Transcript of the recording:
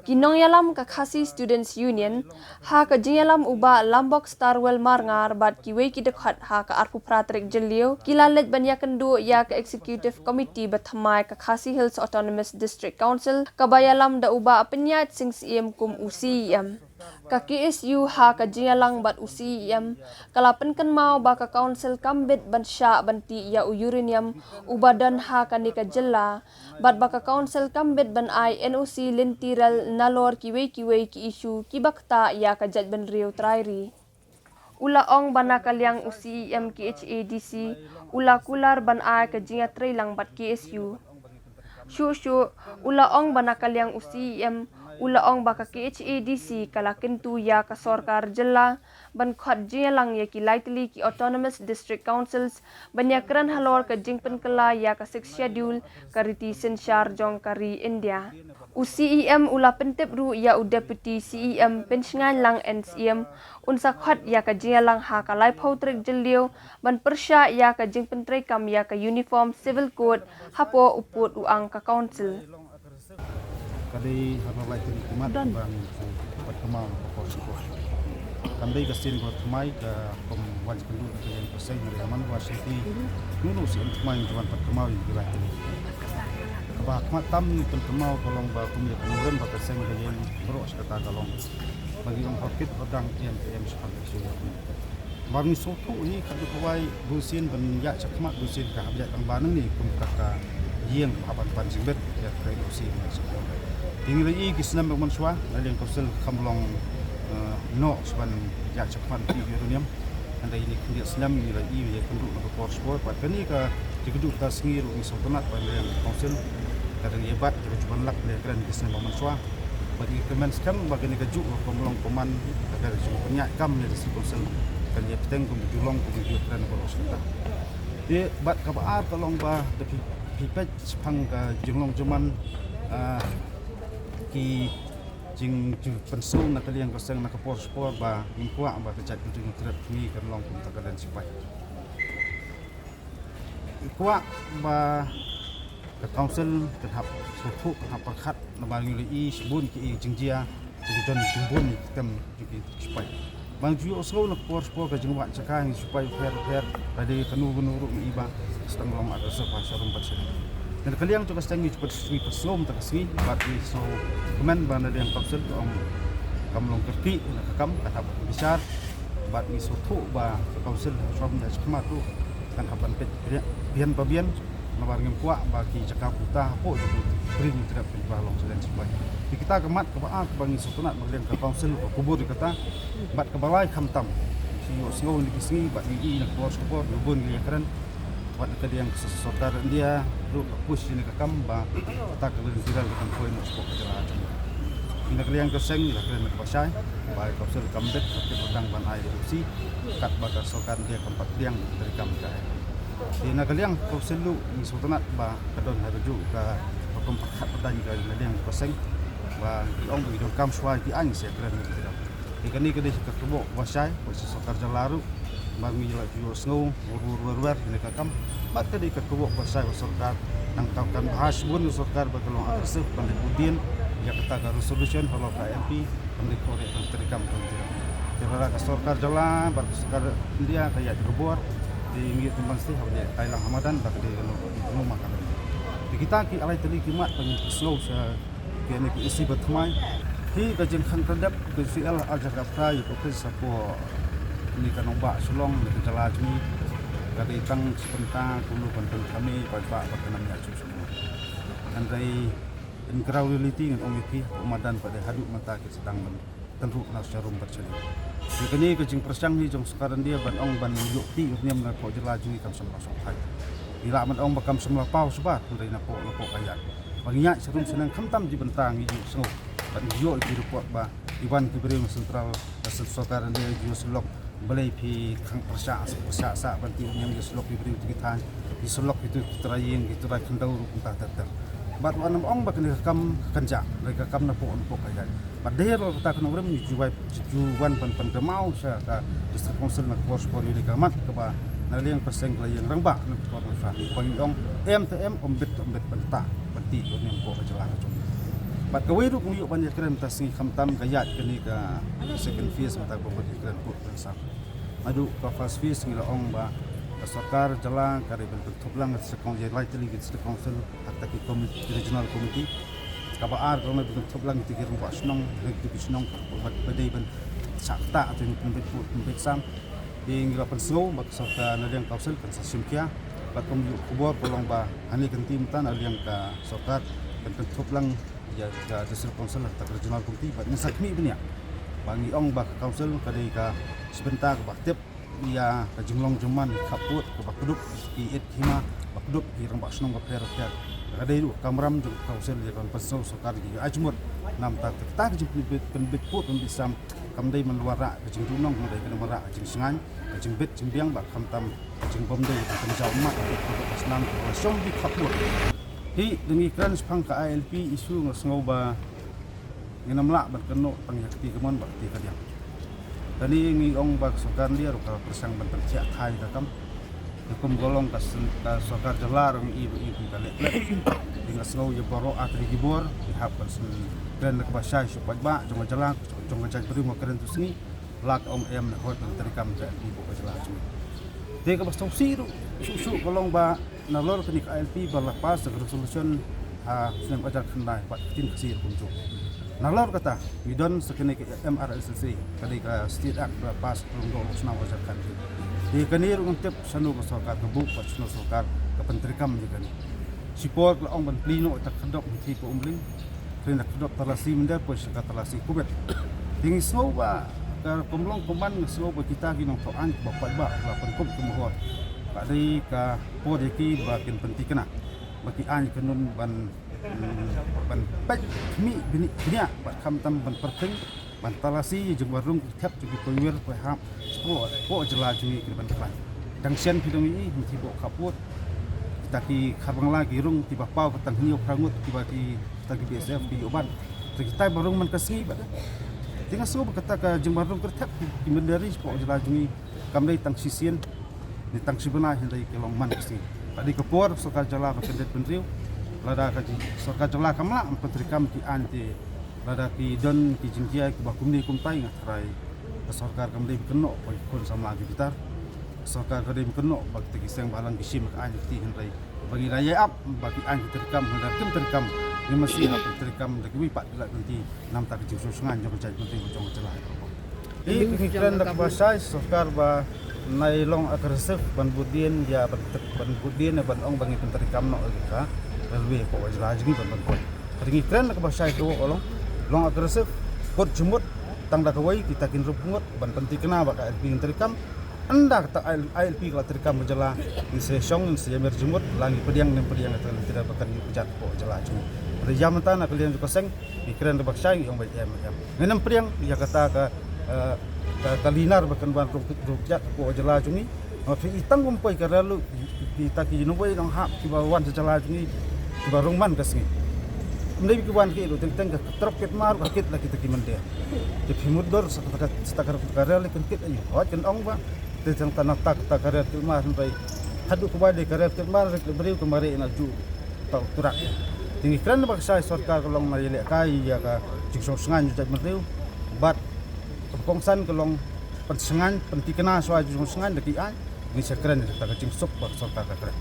Kinong yalam ka Khasi Students Union ha ka jinyalam uba Lambok Starwell Marngar bat kiwe ki dekhat ha ka arpu pratrik jelio kilalet ban yakendu ya ka Executive Committee bathamai ka Khasi Hills Autonomous District Council ka bayalam da uba penyat sing CM kum UCM ka KSU ha ka jinyalang bat UCM kalapen kan mau ba ka council kambit ban sya banti ya uranium ubadan ha ka nika jella bat ba ka council kambit ban ai NOC lintiral nalor kiwe ki isu kibakta ya ka jat ban rio trairi ula ong bana kalyang UCM KHADC ula kular ban ai ka jinga trailang bat KSU shu ula ong bana kalyang UCM ula ong baka KHADC kalakin tu ya ka sorkar jella ban khat jelang ya ki lightly ki autonomous district councils banyakran halor ka jingpen kala ya ka 6 schedule kariti sensyar jong kari India UCEM ula pentep ru ya u deputy CEM pensngan lang NCM unsa khat ya ka jelang ha ka lai phautrek jellio ban persya ya ka jingpen trekam ya ka uniform civil code hapo uput uang ka council kali harus lagi dikmat bang perkemau pokok kami kesin buat mai ke pembuat penduduk yang persen dari aman wasiti dulu sih untuk main cuman perkemau yang dilatih bah matam perkemau kolong bah punya kemudian bah persen yang beros kata kolong bagi orang fakir pedang TM seperti itu bagi suku ini kalau kawai busin banyak cakap busin kah banyak tambahan ni pun kata yang apa singBet ya kreasi macam ini lagi kisah bermansua dari yang konsel kamlong no seban ya cepat di dunia anda ini dia Islam ini lagi ya penduduk nak porspor pada ni ke dikuduk tas ngir ni sultanat pada yang konsel kadang hebat cuba lak dia keren kisah bermansua bagi kemen skam bagi ni kejuk kamlong koman agar cuma penyak kam ni di konsel kan dia peteng kumjulong kumjul keren porspor dia bat kabar tolong bah tapi pipet sepang ke jenglong cuman ki jing pensung nak kalian kosong nak sport ba ingkuak ba kejat itu trip ni kan long pun tak ada sipai ingkuak ba ke council tahap suku tahap perkat nabang li sebun ki jingjia jadi jumbun tem jadi sipai bang ju osgo nak sport ke jingwak cakang sipai fair tadi kanu gunuru iba sedang long ada sepa sarum pasal dan kalian juga sedang cepat sui persom tak sui bagi so kemen banda yang kapsul om kamlong kerti nak kam kata besar bagi so tu ba kapsul som dah cuma tu kan hapan pet bian babian nawarngem kuak bagi cakap puta po itu bring tidak balong sedang sipai kita kemat ke baa bagi so tunat bagian ke kapsul kubur kata bat ke balai khamtam sio di sini bagi nak bos kubur lubun dia keren buat kali yang saudara dia dulu push ini ke kamba tak kali tidak akan poin untuk jalan ini kali yang keseng lah kali nak pasai baik kau sudah kambet tapi pedang ban air usi kat bakar sokan dia tempat tiang dari kambet ini kali yang kau selu ni sultanat ba kadon haruju ke hukum pakat pedang kali yang keseng ba ong bidon kam swai di ang saya kali tidak ini kali ke kebok pasai posisi sokar jalaru bagi lagi snow wer ini kakam bat tadi ke kuwak pasai sorkar nangkapkan bahas bun sorkar bagelong agresif pendekudin ya kata ka resolution kalau KMP pendekore terikam tidak kira ka sorkar jalan bat sorkar India kayak gebor di ngit tempat sih habis Thailand Hamadan bak di rumah makan kita ki alai tadi kimat pengen snow sa kene ki isi batmai ki kajen khang terdap ke CL Jakarta itu ke sapo ni kan ombak sulong ni kejalan ni dari tang sebentar dulu penting kami pak namanya semua dan dari incredibility dengan omiti umadan pada haduk mata kita sedang tentu nak serum berceli ini kecing persang ni jong sekarang dia ban ong ban yukti ni men ko jelaju ni kam semua sokai bila man ong bakam semua pau sebab dari napo kaya banyak serum senang khamtam di bentang ni so ban yo di report ba iwan kibri sentral sekarang dia jo selok boleh pi kang persa banti yang diselok diberi kita diselok itu teraying itu rai kendau entah ter bat wanam ong bak ni kam kanja mereka kam na po kaya bat der ta kan urem ni juwan pan kemau sa ka distrik council na porspor ni kamat ke ba na liang perseng yang rangba na por fa pang ong MTM ombet benta banti ni po jalan Bat kawai ru kuyuk banyak keren tasngi khamtam kayat kini ka second phase mata bobodi keren put pensam. Adu ka first phase ngila ong ba sarkar jalan kare bentuk thoplang sekong je lai teli git council hatta ki committee regional committee ka ba ar ko bentuk thoplang ti kirum ba snong rekti snong bat badai ben sakta atau pembet put pembet sam di ngila pensau ba sarkar naliang council kan sasimkia bat kuyuk kubor kolong ba hani kan tim tan aliang ka sarkar bentuk thoplang ya district council tak regional committee bat ngasakmi benya bangi ong bak council kadai ka sebentar bak tip ya ka jinglong juman kaput ka bak duk ki et hima bak duk ki rang bak snong ka per kadai du kamram ju council ya kan pasau sokar gi ajmur nam tak tak ju penbit put bisam kamdai menluara ka jing dunong kamdai ka mara jing sengan ka jing bet jing biang bak kamtam jing bomdai ka jauh mat ka pasnam ka song di kaput hi dengi kran sepang ka ALP isu ngasngau ba nginamla ban keno pangyakti kemon bakti kadiang tani ngi ong bak sokan dia ka persang ban percia thai ka kam hukum golong ka sokar jalar ng ibu ka le ngasngau je boro atri gibor hap person dan ka basai supat ba jong jalang jong jaj beri mo keren tusni lak om em na hot tari kam ja ibu ka jalar de ka bastong siru susu golong ba nalor kenik ALP berlepas resolution senam ajar kendai buat tim kesir kunjung nalor kata bidon sekenik MRSC kali ka state act berlepas untuk senam ajar kandi di kenir untuk sanu masyarakat kebuk buat sanu masyarakat kepentrikam juga ni sipor laong ban plino tak kedok di ko umling kena kedok terasi menda pos ka terasi kubet ding snow ba ka komlong koman snow ba kita ginong toan bapak ba lapan kum kemohor kali ka podeki bakin penting kena bagi an kenun ban pek mi binia bat kamtam ban perting ban talasi jeung warung tap juga pewir pe hap po jela jui ke ban klan dang sian pidong i tibo kaput taki khabang lagi rung tiba pau ketang hiu prangut tiba di taki BSF di oban kita barung man kasih bat tinggal so berkata ka jeung warung kertap di mendari po jela jui kamdai tang sisien ni tang sibena hindai kelong man kesti tadi kepor sokar jala kendet penriu lada ka sokar jala kamla pentrikam ki anti lada ki don ki jingkia ki bakumni kumtai ngatrai sokar kamdai keno kon sama lagi gitar sokar kadai keno bakti kiseng balang kisim ka anti ti hindai bagi raya ap bagi anti terikam hendak tim terikam ni masih hap terikam lagi wi pat dilak nanti nam tak jing sungan jong cai penting jong jala pemikiran dak basai sokar ba nailong agresif ban budien ya ban budien ban ong bangi penterikam no ka railway ko wajla jingi ban ko ringi kren ka basai to olong long agresif pot jumut tang da kawai kita kin rupungot ban penting kena ba ka penterikam anda ta ALP ka terikam jala ni se song se mer jumut langi pediang tidak bakan pejat ko jala jingi pada jam tan nak lian ko seng ikren da basai ong ba ngenam pediang ya kata ka kalinar bahkan ban rupiah ko jala jungi fi itang kumpai karalu kita ki nubai dong hap ki bawan jala jungi ki barung man kasni mendai ki wan ki ru teng trop ket mar ket la kita ki mende ti himudor setakar karal ken ket ayo hot ken ong ba te tang tanak tak karal ti mar sampai hadu ko ba de karal ti mar rek beri kemari na ju tau turak tinggi kran ba sai sarkar kolong marile kai ya ka jiksong sengan ju mendeu bat kepongsan kelong pensengan pentikena soal jung sengan deki ai ni sekren tak kecing sok bak sorta keren